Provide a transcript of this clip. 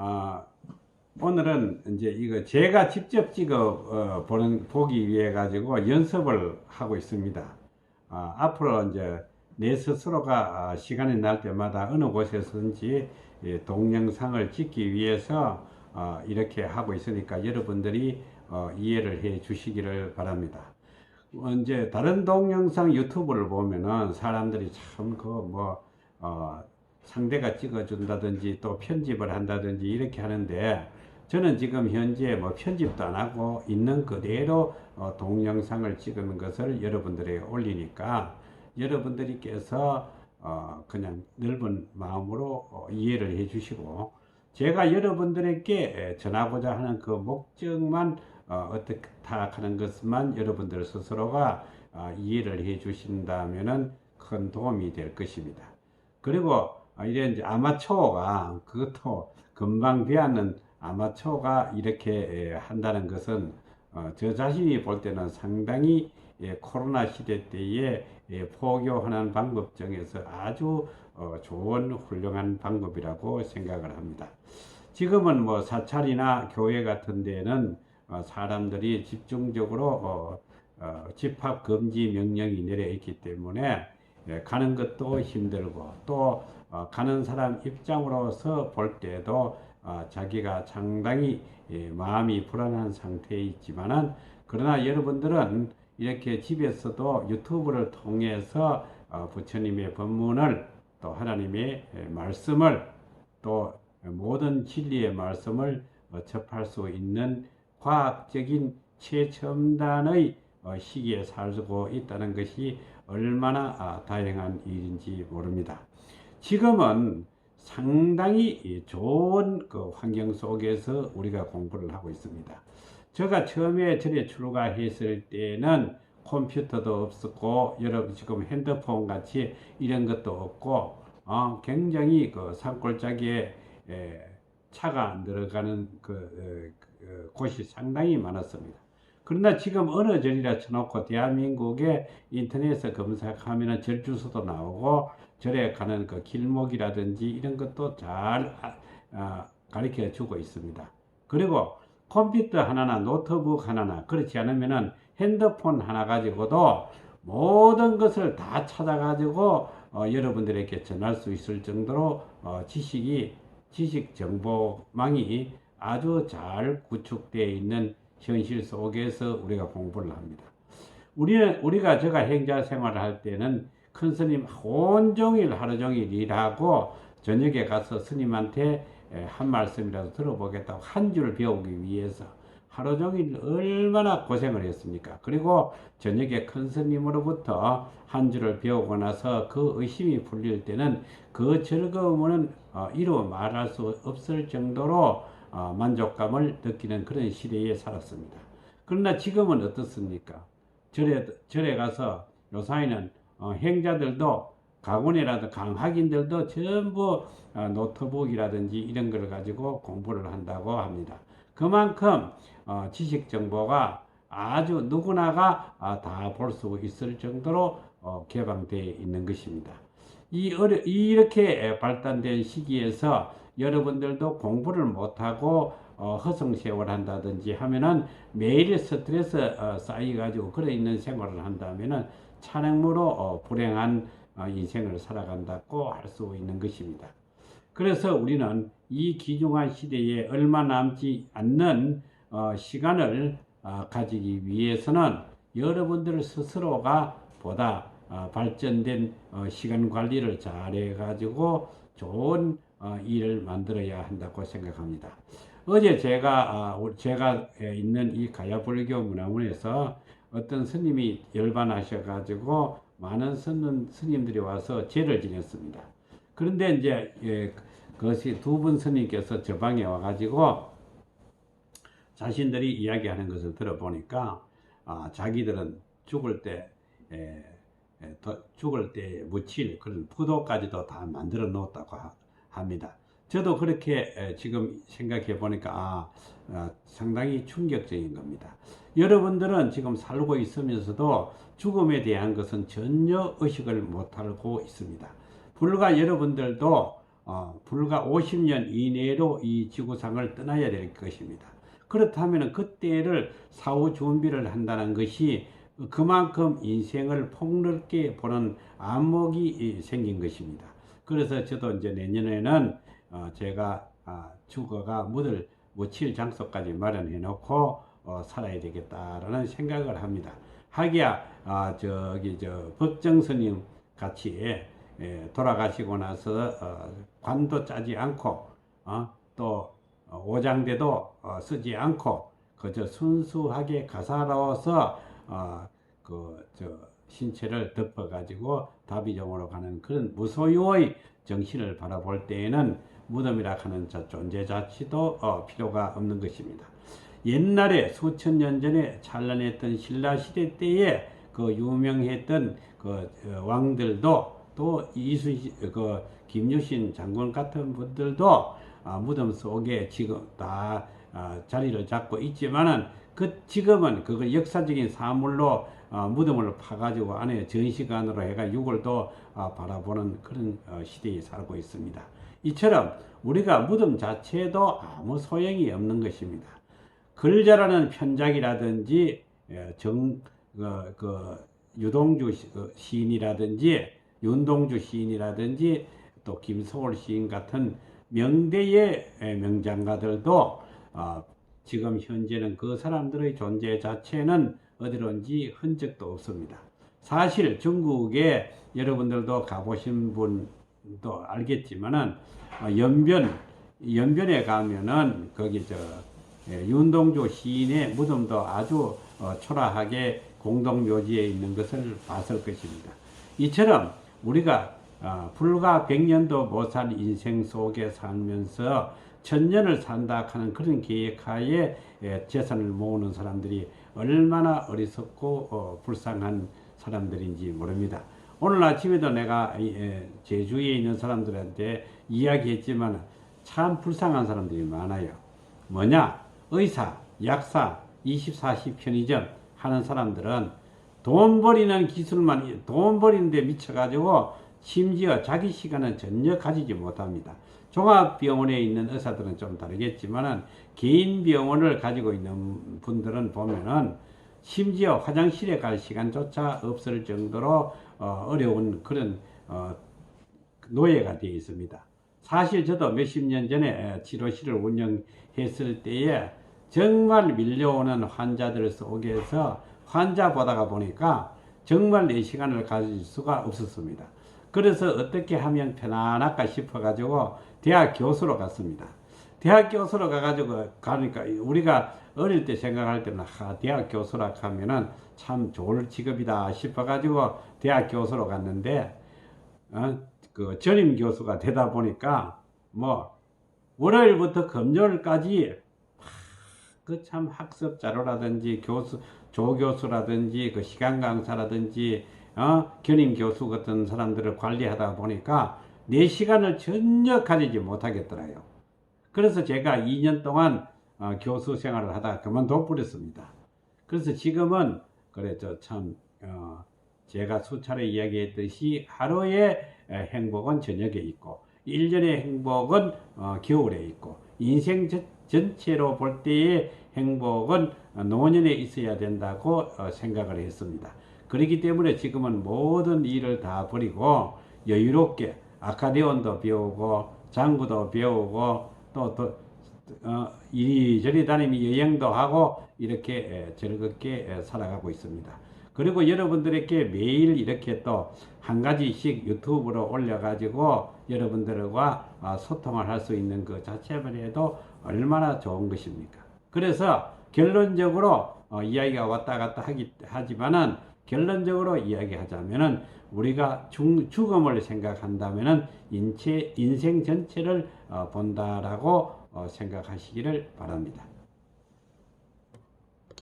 아, 오늘은 이제 이거 제가 직접 보기 위해 가지고 연습을 하고 있습니다. 앞으로 이제 내 스스로가 시간이 날 때마다 어느 곳에서든지 동영상을 찍기 위해서 이렇게 하고 있으니까 여러분들이 이해를 해 주시기를 바랍니다. 이제 다른 동영상 유튜브를 보면은 사람들이 참 상대가 찍어준다든지 또 편집을 한다든지 이렇게 하는데, 저는 지금 현재 뭐 편집도 안 하고 있는 그대로 동영상을 찍은 것을 여러분들에게 올리니까 여러분들께서 그냥 넓은 마음으로 이해를 해 주시고, 제가 여러분들에게 전하고자 하는 그 목적만 어떻게 타악하는 것만 여러분들 스스로가 이해를 해 주신다면은 큰 도움이 될 것입니다. 그리고 이래 이제 아마추어가, 그것도 금방 배우는 아마추어가 이렇게 한다는 것은 저 자신이 볼 때는 상당히 코로나 시대 때에 포교하는 방법 중에서 아주 좋은 훌륭한 방법이라고 생각을 합니다. 지금은 뭐 사찰이나 교회 같은 데는 사람들이 집중적으로 집합 금지 명령이 내려 있기 때문에 가는 것도 힘들고, 또 가는 사람 입장으로서 볼 때도 자기가 상당히 마음이 불안한 상태에 있지만은, 그러나 여러분들은 이렇게 집에서도 유튜브를 통해서 부처님의 법문을, 또 하나님의 말씀을, 또 모든 진리의 말씀을 접할 수 있는 과학적인 최첨단의 시기에 살고 있다는 것이 얼마나 다양한 일인지 모릅니다. 지금은 상당히 좋은 그 환경 속에서 우리가 공부를 하고 있습니다. 제가 처음에 절에 출가했을 때는 컴퓨터도 없었고, 여러분 지금 핸드폰 같이 이런 것도 없고, 굉장히 그 산골짜기에 차가 안 들어가는 곳이 상당히 많았습니다. 그러나 지금 어느 절이라 쳐놓고 대한민국에 인터넷에 검색하면 절 주소도 나오고, 절에 가는 그 길목이라든지 이런 것도 잘 가르쳐 주고 있습니다. 그리고 컴퓨터 하나나 노트북 하나나, 그렇지 않으면은 핸드폰 하나 가지고도 모든 것을 다 찾아가지고 여러분들에게 전할 수 있을 정도로 지식 정보망이 아주 잘 구축되어 있는 현실 속에서 우리가 공부를 합니다. 제가 행자 생활을 할 때는 큰 스님 온종일 하루 종일 일하고, 저녁에 가서 스님한테 한 말씀이라도 들어보겠다고 한 줄 배우기 위해서 하루 종일 얼마나 고생을 했습니까? 그리고 저녁에 큰 스님으로부터 한 줄을 배우고 나서 그 의심이 풀릴 때는 그 즐거움은 이루 말할 수 없을 정도로 만족감을 느끼는 그런 시대에 살았습니다. 그러나 지금은 어떻습니까? 절에 가서 요사이는 행자들도, 가군이라도 강학인들도 전부 노트북이라든지 이런 걸 가지고 공부를 한다고 합니다. 그만큼 지식 정보가 아주 누구나가 다 볼 수 있을 정도로 개방되어 있는 것입니다. 이렇게 발달된 시기에서 여러분들도 공부를 못하고 허송세월 한다든지 하면은 매일 스트레스 쌓여가지고 그래 있는 생활을 한다면은 찬행무로 불행한 인생을 살아간다고 할 수 있는 것입니다. 그래서 우리는 이 귀중한 시대에 얼마 남지 않는 시간을 가지기 위해서는 여러분들 스스로가 보다 발전된 시간 관리를 잘 해가지고 좋은 일을 만들어야 한다고 생각합니다. 어제 제가 있는 이 가야불교 문화원에서 어떤 스님이 열반하셔가지고 많은 스님들이 와서 제를 지냈습니다. 그런데 이제 그것이 두 분 스님께서 저 방에 와가지고 자신들이 이야기하는 것을 들어보니까 자기들은 죽을 때 묻힐 그런 부도까지도 다 만들어 놓았다고 합니다. 저도 그렇게 지금 생각해 보니까 상당히 충격적인 겁니다. 여러분들은 지금 살고 있으면서도 죽음에 대한 것은 전혀 의식을 못하고 있습니다. 불과 여러분들도 불과 50년 이내로 이 지구상을 떠나야 될 것입니다. 그렇다면 그때를 사후 준비를 한다는 것이 그만큼 인생을 폭넓게 보는 안목이 생긴 것입니다. 그래서 저도 이제 내년에는 제가 죽어가 묻힐 장소까지 마련해 놓고 살아야 되겠다라는 생각을 합니다. 하기야 법정 스님 같이 돌아가시고 나서 관도 짜지 않고 또 오장대도 쓰지 않고 그저 순수하게 가사로워서 신체를 덮어가지고 다비종으로 가는 그런 무소유의 정신을 바라볼 때에는 무덤이라 하는 존재 자체도 필요가 없는 것입니다. 옛날에 수천 년 전에 찬란했던 신라시대 때에 그 유명했던 왕들도 또 김유신 장군 같은 분들도 무덤 속에 지금 다 자리를 잡고 있지만은 지금은 그걸 역사적인 사물로 무덤을 파가지고 안에 전시관으로 해가 육을 또 바라보는 그런 시대에 살고 있습니다. 이처럼 우리가 무덤 자체도 아무 소용이 없는 것입니다. 글자라는 편작이라든지 유동주 시인이라든지 윤동주 시인이라든지 또 김소월 시인 같은 명대의 명장가들도 지금 현재는 그 사람들의 존재 자체는 어디론지 흔적도 없습니다. 사실 중국에 여러분들도 가보신 분도 알겠지만은 연변에 가면은 거기 윤동주 시인의 무덤도 아주 초라하게 공동묘지에 있는 것을 봤을 것입니다. 이처럼 우리가 불과 100년도 못 살 인생 속에 살면서 1000년을 산다 하는 그런 계획하에 재산을 모으는 사람들이 얼마나 어리석고 불쌍한 사람들인지 모릅니다. 오늘 아침에도 내가 제주에 있는 사람들한테 이야기했지만 참 불쌍한 사람들이 많아요. 뭐냐? 의사, 약사, 24시 편의점 하는 사람들은 돈 버리는데 미쳐가지고 심지어 자기 시간은 전혀 가지지 못합니다. 종합병원에 있는 의사들은 좀 다르겠지만은 개인 병원을 가지고 있는 분들은 보면은 심지어 화장실에 갈 시간조차 없을 정도로 어려운 그런 노예가 되어 있습니다. 사실 저도 몇십 년 전에 치료실을 운영했을 때에 정말 밀려오는 환자들 속에서 환자 보다가 보니까 정말 내 시간을 가질 수가 없었습니다. 그래서 어떻게 하면 편안할까 싶어가지고 대학 교수로 갔습니다. 대학 교수로 가니까 우리가 어릴 때 생각할 때는 대학 교수라 하면은 참 좋을 직업이다 싶어가지고 대학 교수로 갔는데 전임 교수가 되다 보니까 월요일부터 금요일까지 참 학습 자료라든지 조교수라든지 시간 강사라든지 견임 교수 같은 사람들을 관리하다 보니까 내 시간을 전혀 가지지 못하겠더라요. 그래서 제가 2년 동안 교수 생활을 하다가 그만둬 버렸습니다. 그래서 지금은 제가 수차례 이야기했듯이 하루의 행복은 저녁에 있고 1년의 행복은 겨울에 있고 인생 전체로 볼 때의 행복은 노년에 있어야 된다고 생각을 했습니다. 그렇기 때문에 지금은 모든 일을 다 버리고 여유롭게 아카데온도 배우고 장구도 배우고 또 이리저리 다니며 여행도 하고 이렇게 즐겁게 살아가고 있습니다. 그리고 여러분들에게 매일 이렇게 또 한 가지씩 유튜브로 올려가지고 여러분들과 소통을 할 수 있는 그 자체만 해도 얼마나 좋은 것입니까? 그래서 결론적으로 이야기가 왔다 갔다 하지만은 결론적으로 이야기하자면은 우리가 죽음을 생각한다면은 인생 전체를 본다라고 생각하시기를 바랍니다.